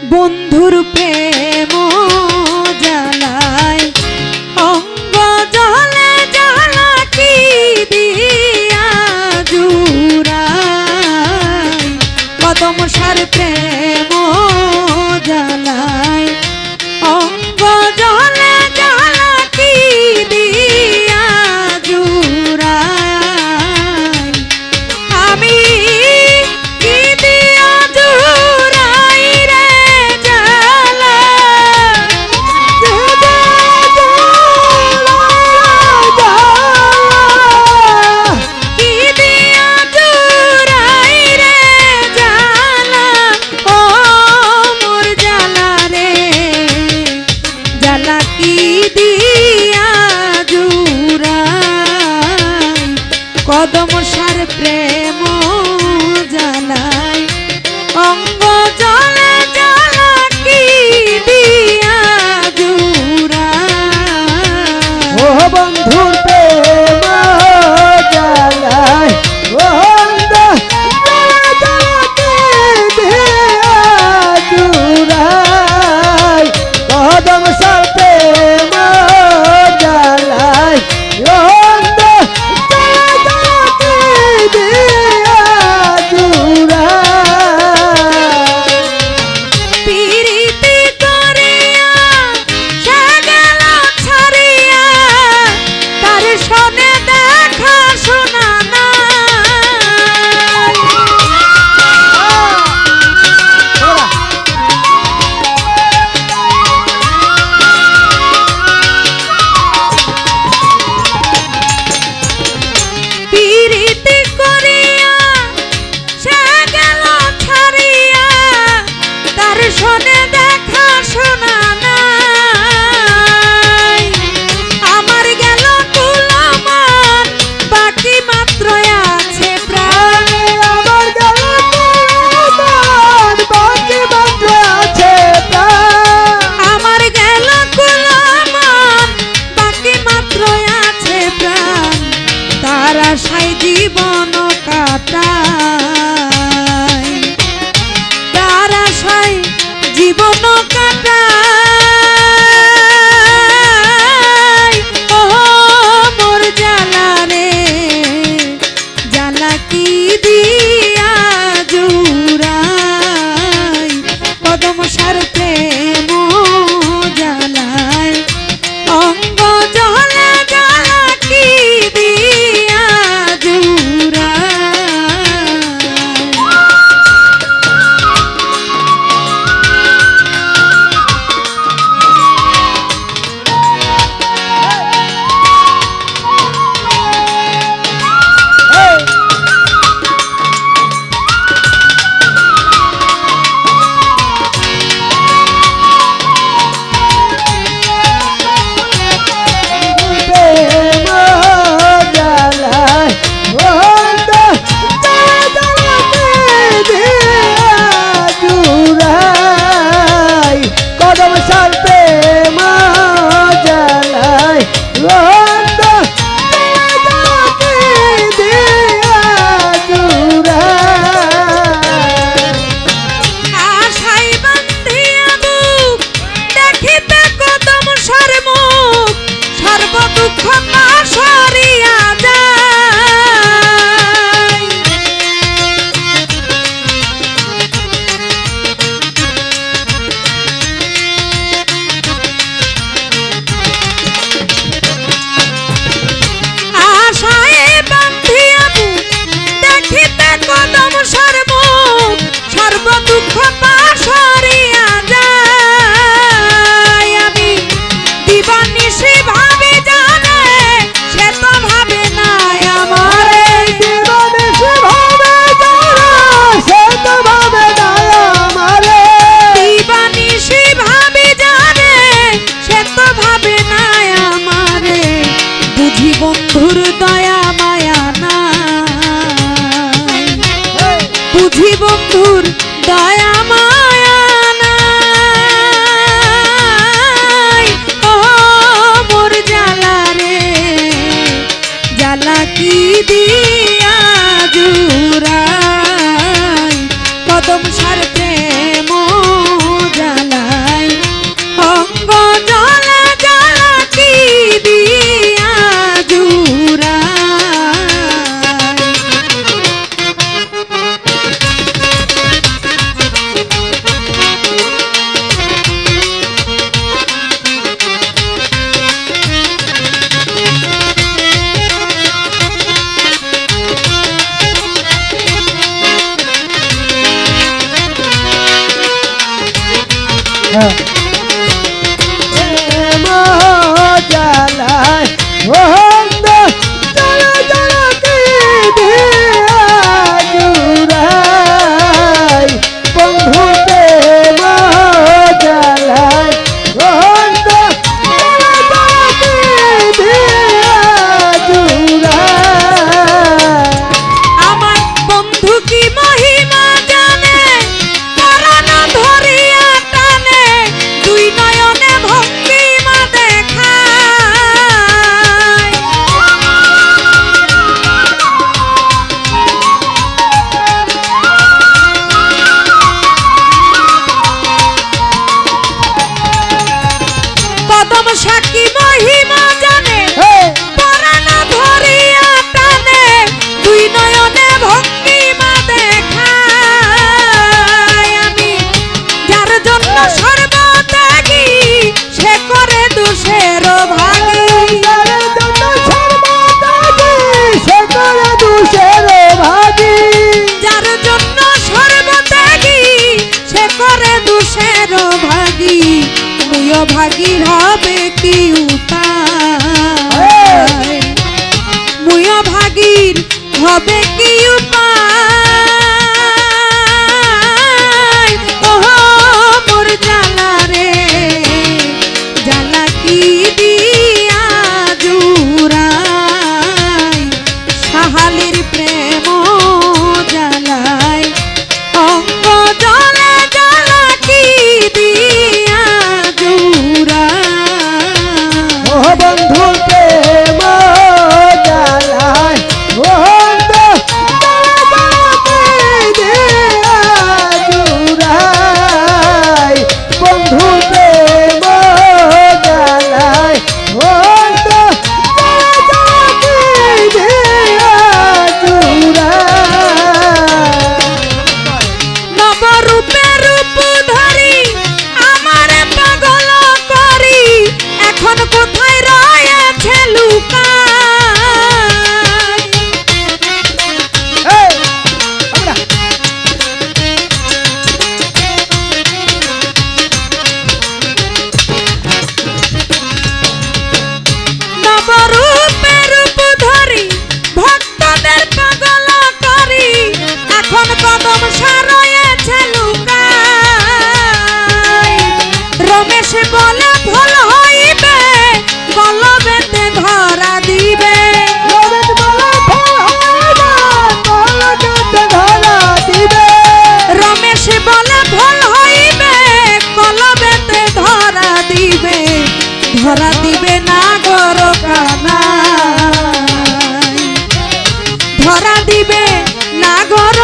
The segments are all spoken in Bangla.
বন্ধুর প্রেম জ্বালায় অঙ্গ জলে জ্বালা কি দিয়া জুড়ায় কদম সার প্রেম জ্বালায় অঙ্গ জলে জ্বালা কি দিয়া জুড়ায় আমি কি দিয়া জুড়াই রে জ্বালা কি দিয়া জুড়াই রে জ্বালা ও মোর জ্বালা রে জ্বালা কি দিয়া জুড়াই কদম সার প্রেম জ্বালায় অঙ্গ জলে জ্বালা কি দিয়া জুড়ায় ও বন্ধুর প্রেম জ্বালায় অঙ্গ জুড়ায় কদম সার প্রেম জ্বালায় অঙ্গ পিরিতি করিয়া সে গেল ছাড়িয়া তার শোনে দেখা শোনা নাই পিরিতি করিয়া সে গেল ছাড়িয়া তার শোনে দেখা শোনা নাই আমার গেল কুলমান বাকি মাত্র আছে প্রাণ আমার গেল বাকি মাত্র আছে প্রাণ আমার গেল কুলমান বাকি মাত্র আছে প্রাণ তার আশায় জীবন কাটায় তার আশায় জীবন কাটায় ও মোর জ্বালা রে জ্বালা কি দিয়া জুড়াই কদম সার প্রেম জ্বালায় অঙ্গ জলে জ্বালা কি দিয়া জুড়ায় প্রেম জ্বালায় অন্ধ জ্বালা জ্বালা কি দিয়া জুড়াই বন্ধু প্রেম জ্বালায় অন্ধ জ্বালা জ্বালা কি দিয়া জুড়াই আমার বন্ধু কি মহিমা জানে পরাণ ধরিয়া টানে দুই নয়নে ভঙ্গিমা দেখায় কদম সাক্ষী মহিমা জানে পরাণ ধরিয়া টানে দুই নয়নে ভঙ্গিমা দেখায় আমি যার জন্য সর্বত্যাগী সে করে দোষের ভাগী যার জন্য সর্বত্যাগী সে করে দোষের ভাগী যার জন্য সর্বত্যাগী সে করে দোষের ভাগী মুয় ভাগীর হবে কি উপায় মুয় ভাগীর হবে কি উপায় ওহো মোর জ্বালা রে জ্বালা কি দিয়া জুড়াই সাহালির প্রেম জ্বালায় অঙ্গ জলে জ্বালা কি দিয়া জুড়াই ও বন্ধু প্রেম জ্বালায় অন্ধ জ্বালা জ্বালা কি দিয়া জুড়াই বন্ধু প্রেম জ্বালায় অন্ধ জ্বালা জ্বালা কি দিয়া জুড়াই নবরূপে রূপ ধরি আমার পাগল করি এখন কোথায় রয়েছে লুকায় এই আমরা নবরূপে রূপ ধরি ভক্তদের পাগল করি এখন কদম সারয়েছে লুকায় রমেশ বলে ভুল হইবে গলবেতে ধরা দিবে রমেশ বলে ভুল হইবে গলবেতে ধরা দিবে রমেশ বলে ভুল হইবে কলবেতে ধরা দিবে না গর কানাই ধরা দিবে না গর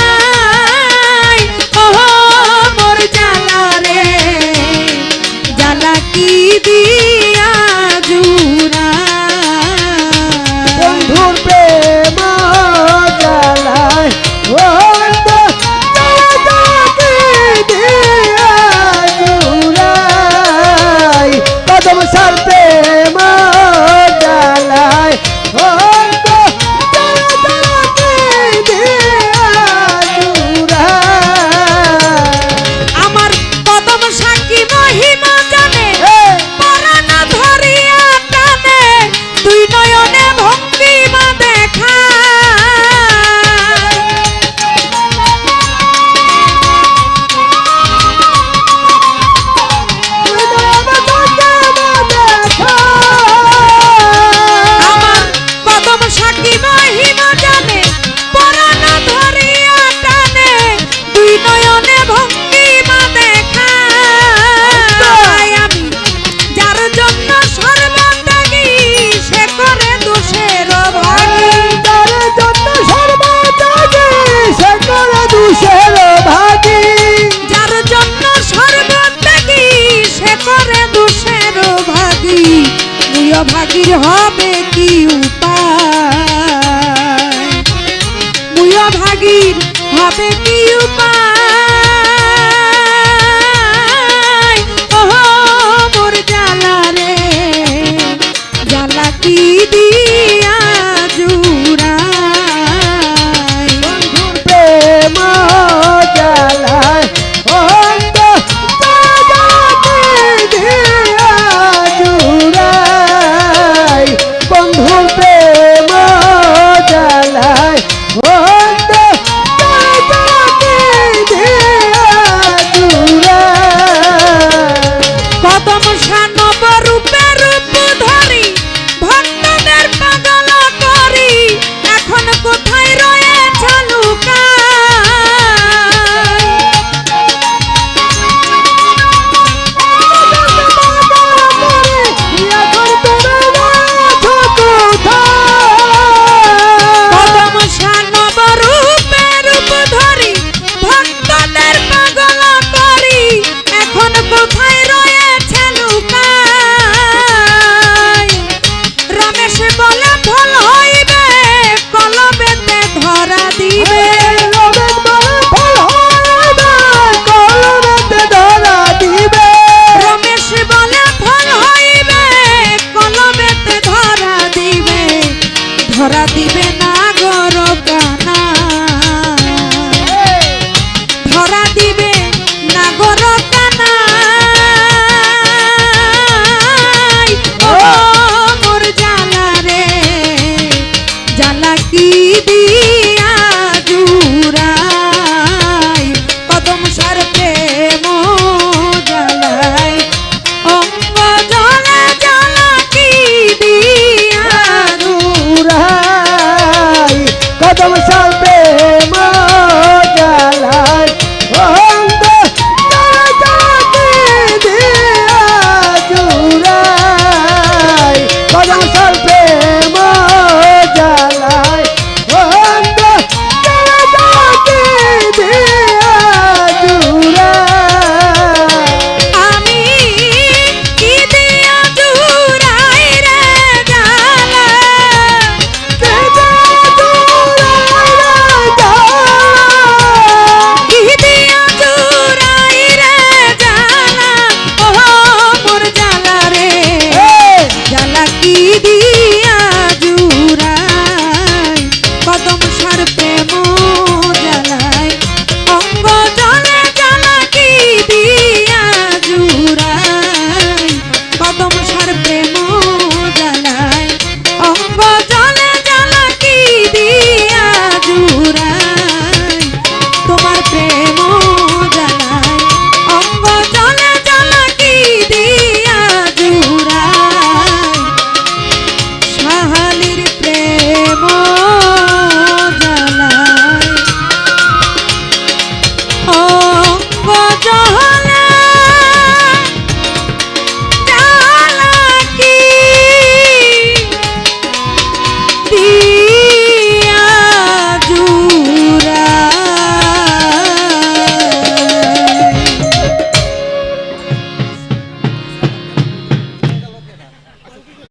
কানাই ওহো মোর জ্বালা রে জ্বালা কি দিয়া জুড়াই বন্ধুর প্রেম জ্বালায় অন্ধ জ্বালা জ্বালা কি দিয়া জুড়াই কদম সার প্রেম জ্বালায় অন্ধ জ্বালা জ্বালা কি দিয়া জুড়াই আমার কদম সাক্ষী মহিমা জানে পরাণ ধরিয়া টানে দুই নয়নে ভঙ্গিমা দেখায় আমার কদম সাক্ষী মহিমা জানে পরাণ ধরিয়া টানে দুই নয়নে ভঙ্গিমা দেখায় আমি যার জন্য সর্বত্যাগী সে করে দোষের ভাগী যার জন্য সর্বত্যাগী সে করে দোষের ভাগী যার জন্য সর্বত্যাগী সে করে দোষের ভাগী মুয় ভাগীর হয়